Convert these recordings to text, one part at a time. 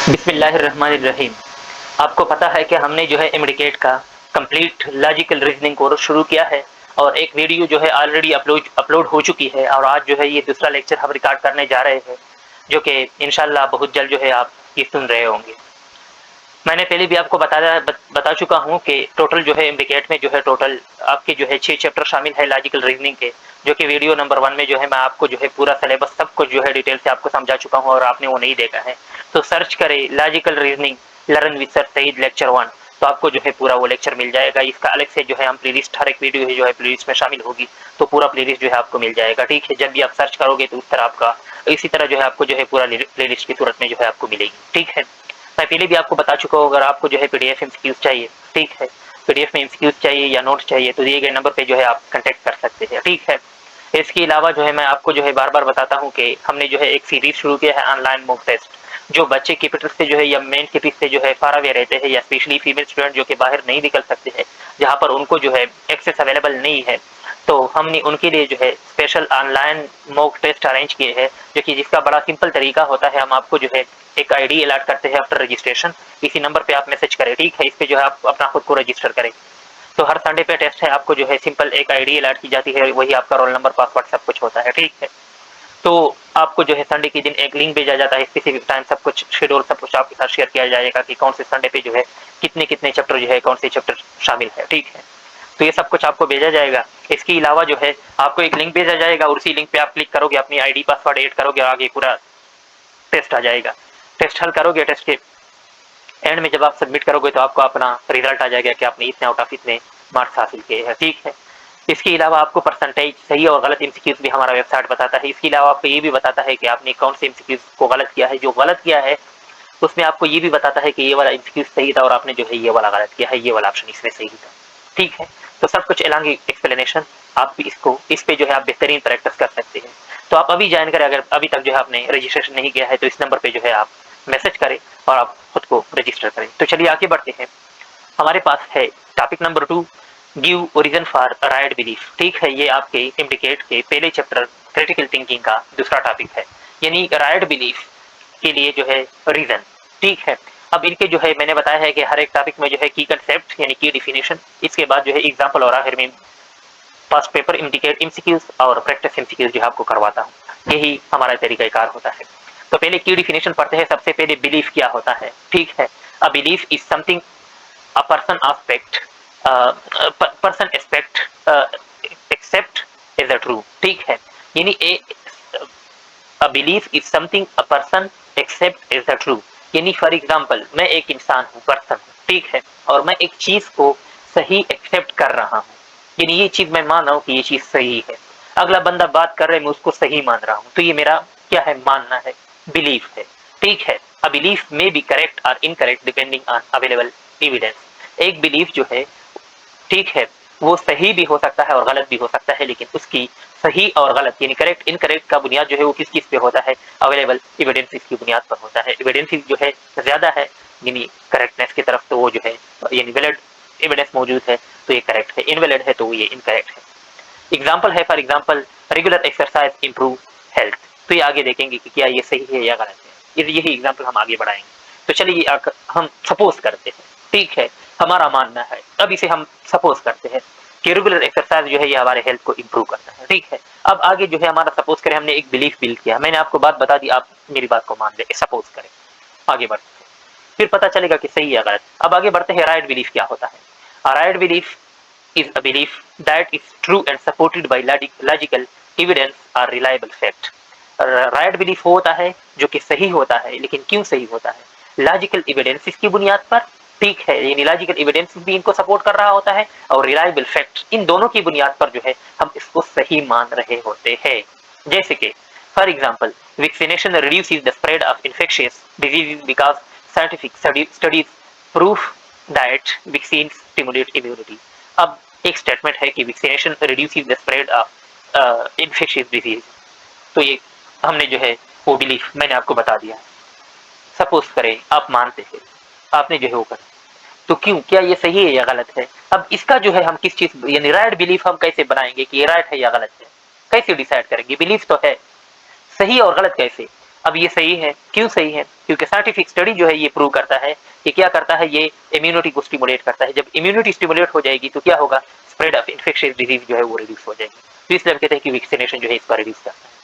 बिस्मिल्लाहिर्रहमानिर्रहीम। आपको पता है कि हमने जो है इमिडिकेट का कंप्लीट लॉजिकल रीजनिंग कोर्स शुरू किया है और एक वीडियो जो है ऑलरेडी अपलोड हो चुकी है और आज जो है ये दूसरा लेक्चर हम रिकॉर्ड करने जा रहे हैं, जो कि इंशाल्लाह बहुत जल्द जो है आप ये सुन रहे होंगे। मैंने पहले भी आपको बता चुका हूँ कि टोटल जो है इमिडिकेट में जो है टोटल आपके जो है 6 चैप्टर शामिल है लॉजिकल रीजनिंग के, जो कि वीडियो नंबर 1 में जो है मैं आपको जो है पूरा सिलेबस सब कुछ जो है डिटेल से आपको समझा चुका हूँ और आपने वो नहीं देखा है तो सर्च करें logical reasoning learn with sir Saeed lecture 1, तो आपको जो है पूरा वो लेक्चर मिल जाएगा। इसका अलग से जो है हम प्लेलिस्ट हर एक वीडियो है जो है प्लेलिस्ट में शामिल होगी, तो पूरा प्लेलिस्ट जो है आपको मिल जाएगा। ठीक है, जब भी आप सर्च करोगे तो उस तरह आपका इसी तरह जो है आपको जो है पूरा प्लेलिस्ट की सूरत में जो है आपको मिलेगी। ठीक है, मैं पहले भी आपको बता चुका हूँ, अगर आपको जो है पीडीएफ एमसीक्यूज चाहिए, ठीक है, पीडीएफ में एमसीक्यूज चाहिए या नोट्स चाहिए तो दिए गए नंबर पे जो है आप कांटेक्ट कर सकते हैं। ठीक है, इसके अलावा जो है मैं आपको जो है बार बार बताता हूँ कि हमने जो है एक सीरीज शुरू किया है ऑनलाइन मॉक टेस्ट, जो बच्चे कैपिटल से जो है या मेन सिटी से जो है फार अवे रहते हैं या स्पेशली फीमेल स्टूडेंट जो कि बाहर नहीं निकल सकते हैं, जहाँ पर उनको जो है एक्सेस अवेलेबल नहीं है, तो हमने उनके लिए जो है special online mock test arrange किए हैं, जो कि जिसका बड़ा सिंपल तरीका होता है। हम आपको जो है एक आईडी अलॉट करते हैं आफ्टर रजिस्ट्रेशन, इसी नंबर पे आप मैसेज करें। ठीक है, इस पे जो है आप अपना खुद को रजिस्टर करें। तो हर संडे पे टेस्ट है, आपको जो है सिंपल एक आईडी अलॉट की जाती है, वही आपका रोल नंबर पासवर्ड सब कुछ होता है। ठीक है, तो आपको जो है संडे के दिन एक लिंक भेजा जाता है, स्पेसिफिक टाइम सब कुछ शेड्यूल सब कुछ आपके साथ शेयर किया जाएगा कि कौन से संडे पे जो है कितने कितने चैप्टर जो है कौन से चैप्टर शामिल है। ठीक है, तो ये सब कुछ आपको भेजा जाएगा। इसके अलावा जो है आपको एक लिंक भेजा जाएगा और उसी लिंक पे आप क्लिक करोगे, अपनी आईडी पासवर्ड ऐड करोगे और आगे पूरा टेस्ट आ जाएगा। टेस्ट हल करोगे, टेस्ट के एंड में जब आप सबमिट करोगे तो आपको अपना रिजल्ट आ जाएगा कि आपने इतने आउट ऑफ इतने मार्क्स हासिल किए हैं। ठीक है, इसके अलावा आपको परसेंटेज सही और गलत एमसीक्यूज भी हमारा वेबसाइट बताता है। इसके अलावा आपको ये भी बताता है कि आपने कौन से एमसीक्यूज को गलत किया है, जो गलत किया है उसमें आपको ये भी बताता है कि ये वाला एमसीक्यूज सही था और आपने जो है ये वाला गलत किया है, ये वाला ऑप्शन इसमें सही था। ठीक है, तो सब कुछ एलॉन्ग एक्सप्लेनेशन आप इसको इस पे जो है आप बेहतरीन प्रैक्टिस कर सकते हैं। तो आप अभी ज्वाइन करें, अगर अभी तक जो है आपने रजिस्ट्रेशन नहीं किया है तो इस नंबर पे जो है आप मैसेज करें और आप खुद को रजिस्टर करें। तो चलिए आगे बढ़ते हैं। हमारे पास है topic number 2, give origin for right belief. ठीक है, ये आपके इम्प्लीकेट के पहले चैप्टर क्रिटिकल थिंकिंग का दूसरा टॉपिक है, यानी राइट बिलीफ के लिए जो है रीजन। ठीक है, अब इनके जो है मैंने बताया है कि हर एक टॉपिक में जो है की कंसेप्ट यानी की डिफिनेशन, इसके बाद जो है एग्जांपल और आखिर में पास्ट पेपर इम्प्लीकेट एमसीक्यूज और प्रैक्टिस एमसीक्यूज जो आपको करवाता हूँ। यही हमारा तरीकाकार होता है। तो पहले की डिफिनेशन पढ़ते हैं। सबसे पहले बिलीफ क्या होता है। ठीक है, a belief is something a person aspect person expect accept as a true। ठीक है, यानी a belief is something a person accept as a true, यानी फॉर एग्जांपल मैं एक इंसान हूँ, पर्सन हूँ, ठीक है, और मैं एक चीज को सही एक्सेप्ट कर रहा हूँ, यानी ये चीज मैं मान रहा हूँ कि ये चीज सही है। अगला बंदा बात कर रहा है, मैं उसको सही मान रहा हूँ, तो ये मेरा क्या है, मानना है, बिलीफ है। ठीक है, a belief may be correct और incorrect depending on available evidence. एक बिलीफ जो है, ठीक है, वो सही भी हो सकता है और गलत भी हो सकता है, लेकिन उसकी सही और गलत यानी करेक्ट इनकरेक्ट का बुनियाद जो है वो किस चीज पे होता है, अवेलेबल एविडेंसेस की बुनियाद पर होता है। एविडेंसेस जो है ज्यादा है यानी करेक्टनेस की तरफ, तो वो जो है यानी वैलिड एविडेंस मौजूद है तो ये करेक्ट है, इनवैलिड है तो ये इनकरेक्ट है। एग्जाम्पल है, for example regular exercise improve health, तो ये आगे देखेंगे कि क्या ये सही है या गलत है, यही एग्जाम्पल हम आगे बढ़ाएंगे। तो चलिए हम सपोज करते हैं, ठीक है, हमारा मानना है, अब इसे हम सपोज करते हैं कि रेगुलर एक्सरसाइज जो है ये हमारे हेल्थ को इंप्रूव करता है। ठीक है, अब आगे जो है हमारा सपोज करें, हमने एक बिलीफ बिल्ड किया, मैंने आपको बात बता दी, आप मेरी बात को मान ले, सपोज करें, आगे बढ़ते हैं, फिर पता चलेगा कि सही या गलत। अब आगे बढ़ते हैं, राइट बिलीफ क्या होता है। Right belief is a belief that is true and supported by logical evidence or reliable fact। Right belief होता है जो कि सही होता है, लेकिन क्यों सही होता है, लॉजिकल एविडेंसेस की बुनियाद पर। ठीक है, यानी लॉजिकल एविडेंसेस भी इनको सपोर्ट कर रहा होता है और रिलायबल फैक्ट, इन दोनों की बुनियाद पर जो है हम इसको सही मान रहे होते हैं। जैसे कि for example vaccination reduces the spread of infectious diseases because scientific studies proof that vaccine stimulate immunity. अब एक स्टेटमेंट है कि vaccination reduces the spread of infectious disease, तो ये हमने जो है वो बिलीफ मैंने आपको बता दिया। सपोज करें आप मानते हैं, आपने जो है वो कर, तो क्यों, क्या ये सही है या गलत है। अब इसका जो है हम किस चीज यानी राइट बिलीफ हम कैसे बनाएंगे कि ये राइट है या गलत है, कैसे डिसाइड करेंगे, बिलीफ तो है, सही और गलत कैसे। अब ये सही है, क्यों सही है? क्योंकि साइंटिफिक स्टडी जो है ये प्रूव करता है कि क्या करता है, ये इम्यूनिटी को स्टिमुलेट करता है। जब इम्यूनिटी स्टिमुलेट हो जाएगी तो क्या होगा, स्प्रेड ऑफ इन्फेक्शियस डिजीज जो है वो रिड्यूस हो जाएगी। तो इसलिए हम कहते हैं कि वैक्सीनेशन जो है इसका रिड्यूस करता है।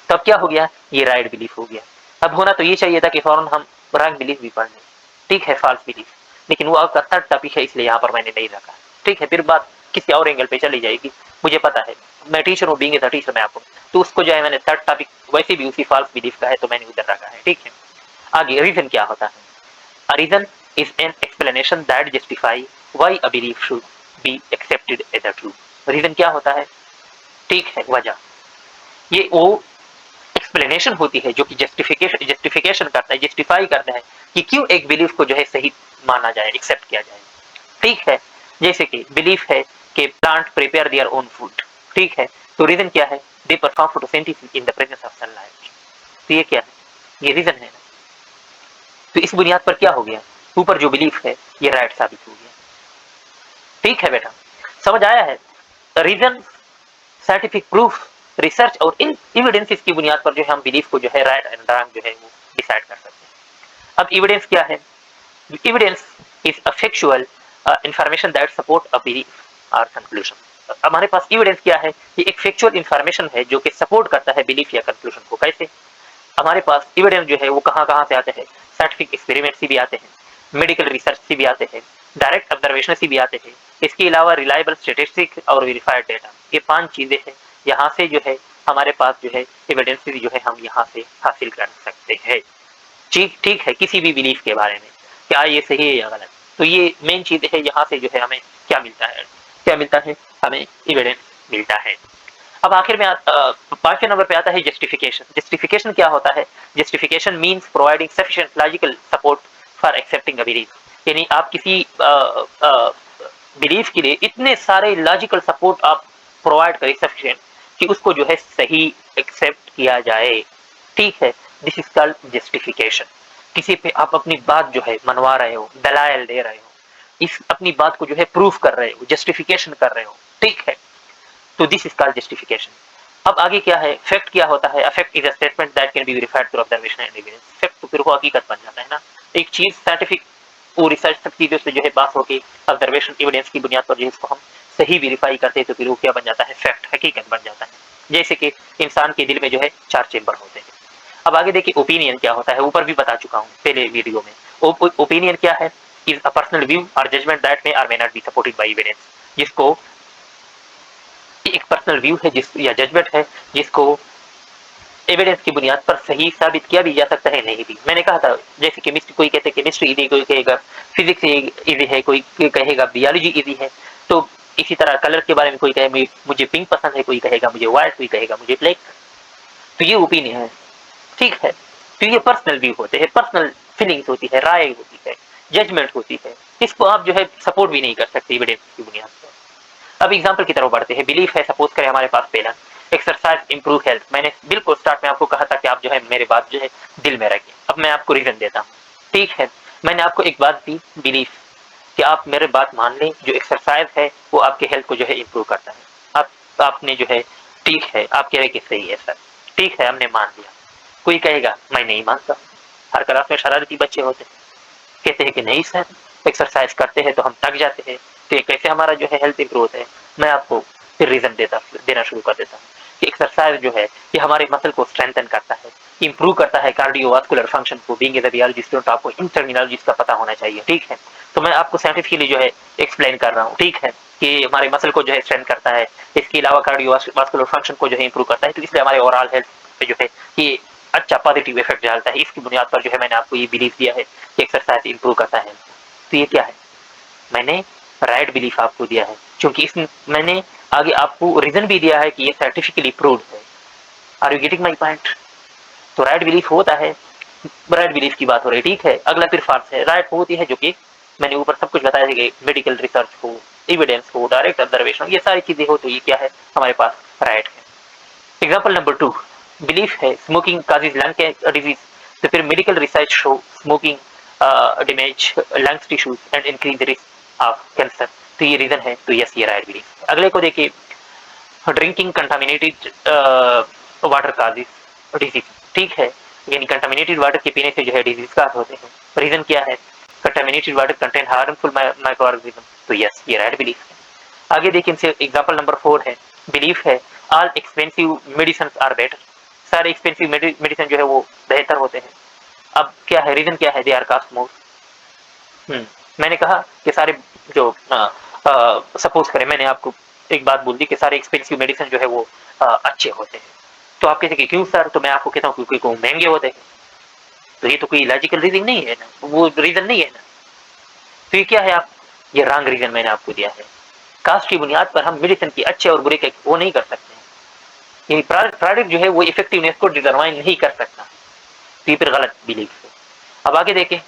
तब क्या हो गया, ये राइट बिलीफ हो गया। अब होना तो ये चाहिए था कि फौरन हम रॉन्ग बिलीफ भी पढ़ लें, ठीक है, फॉल्स बिलीफ, लेकिन वो आपका थर्ड टॉपिक है इसलिए यहाँ पर मैंने नहीं रखा, ठीक है। फिर बात किसी और एंगल पे चली जाएगी, मुझे पता है, मैं टीचर हूँ, बीइंग ए टीचर मैं आपको, तो उसको जो है मैंने थर्ड टॉपिक वैसे भी उसी फॉल्स बिलीफ का है तो मैंने उधर रखा है, ठीक है। आगे रीजन क्या होता है, a reason is an explanation that justify why a belief should be accepted as a true. Reason क्या होता है, ठीक है, वजह, ये वो एक्सप्लेनेशन होती है जो कि जस्टिफिकेशन करता है, जस्टिफाई करता है कि क्यों एक बिलीफ को जो है सही माना जाए, एक्सेप्ट किया जाए, ठीक है। जैसे कि बिलीफ है कि plant prepare their own food, ठीक है, तो रीजन क्या है, they perform photosynthesis in the presence of sunlight. तो ये क्या है, ये रीजन है। तो इस बुनियाद पर क्या हो गया, ऊपर जो बिलीफ है ये राइट साबित हो गया, ठीक है बेटा, समझ आया है। रीजन, साइंटिफिक प्रूफ, रिसर्च और इन एविडेंसेस की बुनियाद पर जो है हम बिलीफ को जो है राइट एंड रॉन्ग जो है वो डिसाइड कर सकते हैं। अब एविडेंस क्या है, evidence is a factual information that support a belief और कंक्लूजन। हमारे पास एविडेंस क्या है, ये एक फैक्चुअल इंफॉर्मेशन है जो कि सपोर्ट करता है बिलीफ या कंक्लूजन को। कैसे, हमारे पास एविडेंस जो है वो कहाँ कहाँ से आते हैं, साइंटिफिक एक्सपेरिमेंट से भी आते हैं, मेडिकल रिसर्च से भी आते हैं, डायरेक्ट ऑब्जर्वेशन से भी आते हैं, इसके अलावा रिलायबल स्टेटिस्टिक और वेरीफाइड डेटा, ये 5 चीजें हैं, यहाँ से जो है हमारे पास जो है एविडेंस जो है हम यहाँ से हासिल कर सकते हैं। ठीक है, किसी भी बिलीफ के बारे में क्या ये सही है या गलत, तो ये मेन चीज है, यहाँ से जो है हमें क्या मिलता है, क्या मिलता है, हमें एविडेंस मिलता है। अब आखिर में 5वें नंबर पे आता है जस्टिफिकेशन। जस्टिफिकेशन क्या होता है, justification means providing sufficient logical support for accepting a belief. यानी आप किसी बिलीफ के लिए इतने सारे लॉजिकल सपोर्ट आप प्रोवाइड करें सफिशिएंट कि उसको जो है सही एक्सेप्ट किया जाए, ठीक है। This is called justification. किसी पे आप अपनी बात जो है मनवा रहे हो, दलाइल दे रहे हो, इस अपनी बात को जो है प्रूफ कर रहे हो, जस्टिफिकेशन कर रहे हो, ठीक है, तो दिस इज कॉल्ड जस्टिफिकेशन। अब आगे क्या है, फैक्ट क्या होता है, fact is a statement that can be verified through observation and evidence. Fact तो फिर वो हकीकत बन जाता है ना, एक चीज साइंटिफिक वो रिसर्च सब चीजों से जो है बात होके ऑब्जर्वेशन एविडेंस की बुनियाद पर जो इसको हम सही वेरीफाई करते हैं तो फिर वो क्या बन जाता है, फैक्ट, हकीकत बन जाता है। जैसे कि इंसान के दिल में जो है 4 चेंबर होते हैं। अब आगे देखिए ओपिनियन क्या होता है, ऊपर भी बता चुका हूँ पहले वीडियो में। ओपिनियन क्या है, इज अ पर्सनल व्यू और जजमेंट दैट मे और may not be supported by evidence. जिसको एक पर्सनल व्यू है जिस या जजमेंट है जिसको एविडेंस की बुनियाद पर सही साबित किया भी जा सकता है, नहीं भी। मैंने कहा था जैसे केमिस्ट्री, कोई कहते हैं केमिस्ट्री इजी, कोई कहेगा फिजिक्स इजी है, कोई कहेगा बियोलॉजी इजी है। तो इसी तरह कलर के बारे में कोई कहे मुझे पिंक पसंद है, कोई कहेगा मुझे व्हाइट, कोई कहेगा मुझे ब्लैक। तो ये ओपिनियन है, ठीक है। तो ये पर्सनल व्यू होते हैं, पर्सनल फीलिंग्स होती है, राय होती है, जजमेंट होती है, इसको आप जो है सपोर्ट भी नहीं कर सकते एविडेंस की बुनियाद पर। अब एग्जांपल की तरफ बढ़ते हैं। बिलीफ है, सपोज करें हमारे पास पहला एक्सरसाइज इंप्रूव हेल्थ। मैंने बिल्कुल स्टार्ट में आपको कहा था कि आप जो है मेरे बात जो है दिल में रखें। अब मैं आपको रीजन देता हूँ, ठीक है। मैंने आपको एक बात दी, बिलीफ, कि आप मेरे बात मान लें, जो एक्सरसाइज है वो आपके हेल्थ को जो है इंप्रूव करता है। आपने जो है, ठीक है, आप कह रहे कि सही है सर, ठीक है, हमने मान लिया। कोई कहेगा मैं नहीं मानता, हर क्लास में शरारती बच्चे होते हैं, कहते हैं कि नहीं सर, एक्सरसाइज करते हैं तो हम थक जाते हैं, तो कैसे हमारा जो है हेल्थ इंप्रूव होता है। मैं आपको फिर रीजन देना शुरू कर देता हूँ कि एक्सरसाइज जो है ये हमारे मसल को स्ट्रेंथन करता है, इंप्रूव करता है कार्डियोवास्कुलर फंक्शन को। बीइंग एज अ बियोलॉजिस्ट तो आपको इन टर्मिनोलॉजीज का पता होना चाहिए, ठीक है। तो मैं आपको साइंटिफिकली जो है एक्सप्लेन कर रहा हूँ, ठीक है, कि हमारे मसल को जो है स्ट्रेंथ करता है, इसके अलावा कार्डियोवास्कुलर फंक्शन को जो है इंप्रूव करता है, तो इसलिए हमारे ओवरऑल हेल्थ पे जो है ये अच्छा पॉजिटिव इफेक्ट डालता है। इसकी बुनियाद पर जो है मैंने आपको ये बिलीफ दिया है कि एक्सरसाइज इंप्रूव करता है। तो ये क्या है, मैंने राइट बिलीफ आपको दिया है, क्योंकि इस मैंने आगे आपको रीजन भी दिया है कि ये साइंटिफिकली प्रूव्ड है। Are you getting my point? तो राइट बिलीफ होता है, राइट बिलीफ की बात हो रही है, ठीक है। अगला फिर फॉल्स है। राइट होती है जो कि मैंने ऊपर सब कुछ बताया कि मेडिकल रिसर्च हो, एविडेंस हो, डायरेक्ट ऑब्जर्वेशन, ये सारी चीजें हो, तो ये क्या है, हमारे पास राइट है। एग्जाम्पल नंबर 2, बिलीफ है स्मोकिंग काजेज लंग डिजीज। तो फिर medical research show smoking damage lungs tissues and increase the risk of cancer. तो ये रीजन है, तो यस ये राइट बिलीफ। अगले को देखिए, drinking contaminated water causes disease, ठीक है। यानी कंटामिनेटेड वाटर के पीने से जो है डिजीज का होते हैं। रीजन क्या है? Contaminated water contain harmful micro organism. तो यस, ये राइट बिलीफ है। आगे देखिए, इनसे एग्जांपल नंबर 4 है, बिलीफ है all expensive medicine are better. सारे एक्सपेंसिव मेडिसिन जो है वो बेहतर होते हैं। अब क्या है, रीजन क्या है? They are cost more. मैंने कहा कि सारे जो सपोज करें, मैंने आपको एक बात बोल दी कि सारे एक्सपेंसिव मेडिसिन जो है वो अच्छे होते हैं। तो आप कहते हैं कि क्यों सर? तो मैं आपको कहता हूँ क्योंकि वो महंगे होते हैं। तो ये तो कोई लॉजिकल रीजन नहीं है ना, वो रीजन नहीं है ना। तो ये क्या है? आप ये रॉन्ग रीजन मैंने आपको दिया है। कास्ट की बुनियाद पर हम मेडिसिन की अच्छे और बुरे के वो नहीं कर सकते हैं। ये प्रोडक्ट जो है वो इफेक्टिवनेस को डिटरमाइन नहीं कर सकता। तो ये फिर गलत बिलीफ है। अब आगे देखें,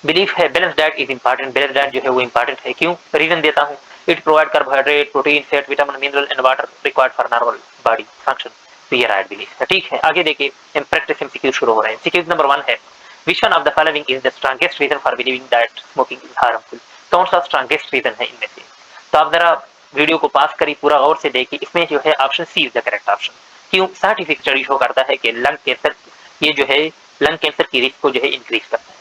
बिलीफ है balance diet is important. Balance diet जो है वो इंपॉर्टेंट है। क्यों? रीजन देता हूँ, it provide carbohydrate, protein, fat, vitamin, mineral and water required for normal body function. तो ये राइट बिलीफ है। ठीक है, आगे देखिए, प्रैक्टिस एमसीक्यू शुरू हो रहे हैं। एमसीक्यू नंबर 1 है, which one of the following is the strongest reason for believing that smoking is harmful? कौन सा स्ट्रॉन्गेस्ट रीजन है इनमें से? तो आप जरा वीडियो को पास करिए, पूरा गौर से देखिए। इसमें जो है option C is the correct option. क्यों? साइंटिफिक स्टडी शो करता है कि लंग कैंसर, ये जो है लंग कैंसर की रिस्क को जो है इंक्रीज करता है।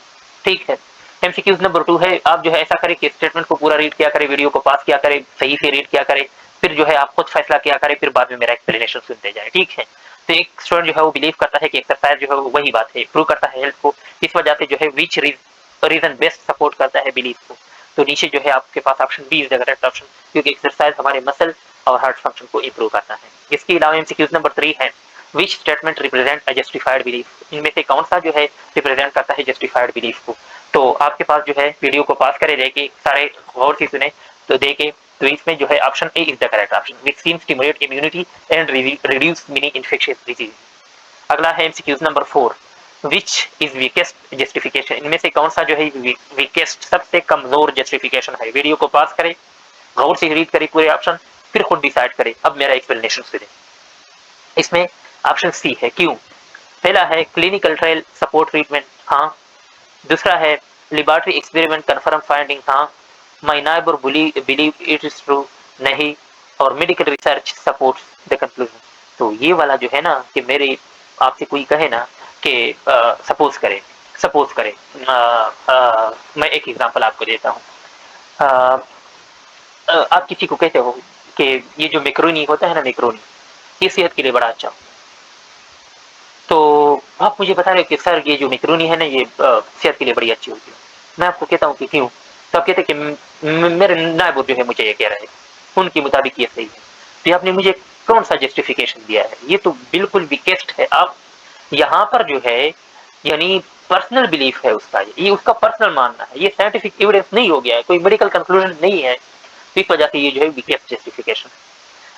ठीक है, एमसीक्यूज नंबर 2 है, आप जो है ऐसा करें कि स्टेटमेंट को पूरा रीड किया करें, वीडियो को पास किया करें, सही से रीड किया करें, फिर जो है आप खुद फैसला किया करें, फिर बाद में मेरा एक्सप्लेनेशन सुनते जाए। ठीक है, तो एक स्टूडेंट जो है वो बिलीव करता है कि एक्सरसाइज जो है वो वही बात है, इंप्रूव करता है हेल्थ को। इस वजह से जो है विच रीजन बेस्ट सपोर्ट करता है बिलीव को? तो नीचे जो है आपके पास option B is the correct option, क्योंकि एक्सरसाइज हमारे मसल और हार्ट फंक्शन को इंप्रूव करता है। इसके अलावा एमसीक्यूज नंबर 3 है, which statement represent a justified belief? इनमें से कौन सा जो है रिप्रेजेंट करता है जस्टिफाइड बिलीफ को? तो आपके पास जो है वीडियो को पास करे, देखे, सारे गौर से सुने, तो देखे, तो इसमें जो है option A is the correct option, which seems stimulate immunity and reduce mini infectious disease. अगला है MCQs number 4, which is weakest justification? इनमें से कौन सा जो है वीकेस्ट, सबसे कमजोर जस्टिफिकेशन है? वीडियो को पास करें, गौर से रीड करें पूरे ऑप्शन, फिर खुद डिसाइड करें। अब मेरा एक्सप्लेनेशन सुने। इसमें ऑप्शन सी है। क्यों? पहला है क्लिनिकल ट्रायल सपोर्ट ट्रीटमेंट, हाँ। दूसरा है लेबोरेटरी एक्सपेरिमेंट कंफर्म फाइंडिंग, हाँ। My neighbour believe it is true, नहीं। और medical research supports the conclusion. तो ये वाला जो है ना, कि मेरे आपसे कोई कहे ना कि सपोज करे मैं एक एग्जांपल आपको देता हूँ। आप किसी को कहते हो कि ये जो मैक्रोनी होता है ना, मैक्रोनी, ये सेहत के लिए बड़ा अच्छा हो। तो आप मुझे बता रहे हो कि सर ये जो मैक्रोनी है ना, ये सेहत के लिए बड़ी अच्छी होती है। मैं आपको कहता हूँ कि क्यों? तो आप कहते हैं कि मेरे नायब जो है मुझे ये कह रहे हैं, उनके मुताबिक ये सही है। तो आपने मुझे कौन सा जस्टिफिकेशन दिया है? ये तो बिल्कुल वीकेस्ट है। आप यहाँ पर जो है, यानी पर्सनल बिलीफ है उसका, ये उसका पर्सनल मानना है, ये साइंटिफिक एविडेंस नहीं हो गया है, कोई मेडिकल कंक्लूजन नहीं है। तो इस वजह से ये जो है वीकेस्ट जस्टिफिकेशन है।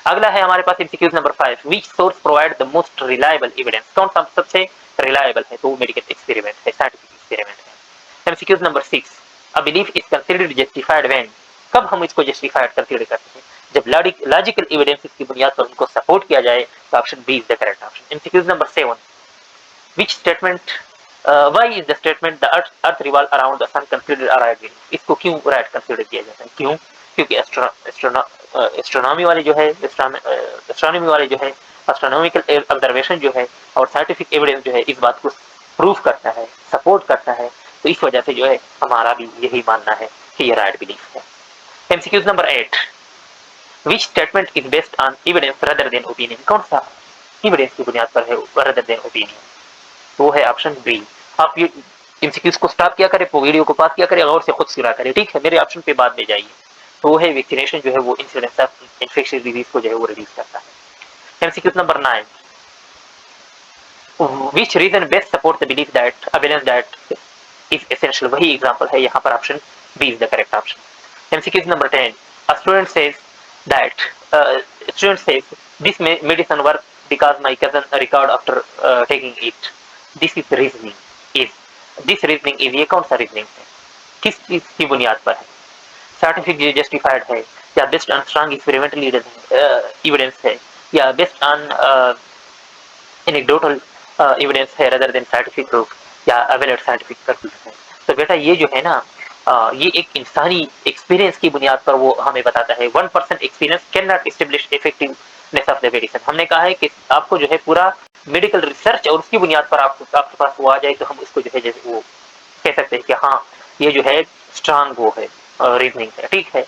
अगला है हमारे पास MCQs number 5, which source provide the most reliable evidence? कौन सा सबसे रिलायबल है? तो मेडिकल एक्सपेरिमेंट है, साइंटिफिक एक्सपेरिमेंट है। MCQs number 6, a belief is considered justified when? कब हम इसको जस्टिफाइड कंसीडर करते हैं? जब लॉजिकल एविडेंस की बुनियाद पर उनको सपोर्ट किया जाए। तो option B is the correct option. MCQs number 7, which statement why is the statement the earth revolve around the sun considered a right belief? इसको क्यों राइट कंसीडर किया जाता है? क्यों? क्योंकि एस्ट्रोनॉमी वाले जो है, एस्ट्रोनॉमी वाले जो है, एस्ट्रोनॉमिकल ऑब्जर्वेशन जो है और साइंटिफिक एविडेंस जो है इस बात को प्रूफ करता है, सपोर्ट करता है। तो इस वजह से जो है हमारा भी यही मानना है कि ये राइट बिलीफ है। MCQs number 8, which statement is based on evidence rather than opinion? कौन सा एविडेंस की बुनियाद पर है रदर देन ओपिनियन? वो है ऑप्शन बी। आप ये एमसीक्यूज को स्टॉप किया करें, वीडियो को पास किया करें और से खुद सुना करें। ठीक है, मेरे ऑप्शन पे बाद में जाइए। तो वो है वैक्सीनेशन जो है वो इंसिडेंस ऑफ इन्फेक्शियस डिजीज को जो है वो रिड्यूस करता है। MCQ number 9, which reason best support the belief that a balance diet is essential? वही एग्जांपल है यहाँ पर, option B is the correct option. MCQ number 10, a student says that student says this medicine work because my cousin record after taking it. This is reasoning is ये कौन सा reasoning है? किस चीज की बुनियाद पर है? साइंटिफिक जस्टिफाइड है, या based on strong experimental evidence है, या बेस्ड ऑन एनेक्डोटल एविडेंस है रदर देन साइंटिफिक प्रूफ, या अवेलेड साइंटिफिक कंक्लूजन है? तो बेटा ये जो है ना, ये एक इंसानी एक्सपीरियंस की बुनियाद पर वो हमें बताता है। 1% experience can not establish effectiveness of the medicine. हमने कहा है कि आपको जो है पूरा मेडिकल रिसर्च और उसकी बुनियाद पर आपके पास वो आ जाए तो हम उसको जो है जैसे वो कह सकते हैं कि हाँ ये जो है स्ट्रांग वो है रीजनिंग है, ठीक है,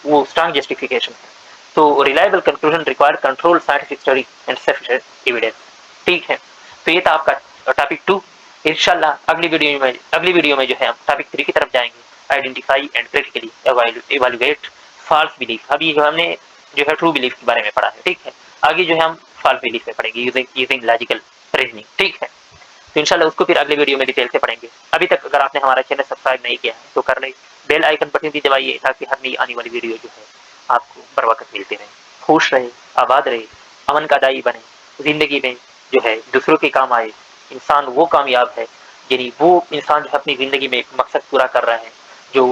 वो स्ट्रांग जस्टिफिकेशन है। तो reliable conclusion require control scientific study and sufficient evidence, ठीक है। तो ये था आपका टॉपिक 2। इंशाल्लाह अगली वीडियो में जो है हम टॉपिक 3 की तरफ जाएंगे, identify and critically evaluate false belief. अभी जो हमने जो है ट्रू बिलीफ के बारे में पढ़ा है, ठीक है। आगे जो है हम फॉल्स बिलीफ में पढ़ेंगे यूजिंग लॉजिकल रीजनिंग, ठीक है। तो इंशाल्लाह उसको फिर अगले वीडियो में डिटेल से पढ़ेंगे। अभी तक अगर आपने हमारा चैनल सब्सक्राइब नहीं किया है तो कर ले, बेल आइकन बटन भी दबाइए ताकि हर नई आने वाली वीडियो जो है आपको बर वक्त मिलती रहे। खुश रहे, आबाद रहे, अमन का दाई बने, जिंदगी में जो है दूसरों के काम आए। इंसान वो कामयाब है, यानी वो इंसान जो है अपनी जिंदगी में एक मकसद पूरा कर रहा है जो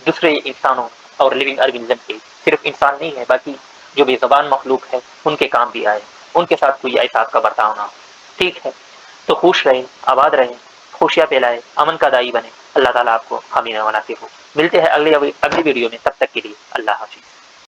दूसरे इंसानों और लिविंग ऑर्गेनिज्म के, सिर्फ इंसान नहीं है बल्कि जो बेज़बान मखलूक है उनके काम भी आए, उनके साथ कोई ऐसा आपका बर्ताव ना हो, ठीक है। तो खुश रहें, आबाद रहें, खुशियाँ फैलाएं, अमन का दाई बने। अल्लाह ताला आपको हमीना बनाते हो। मिलते हैं अगली वीडियो में, तब तक के लिए अल्लाह हाफिज़।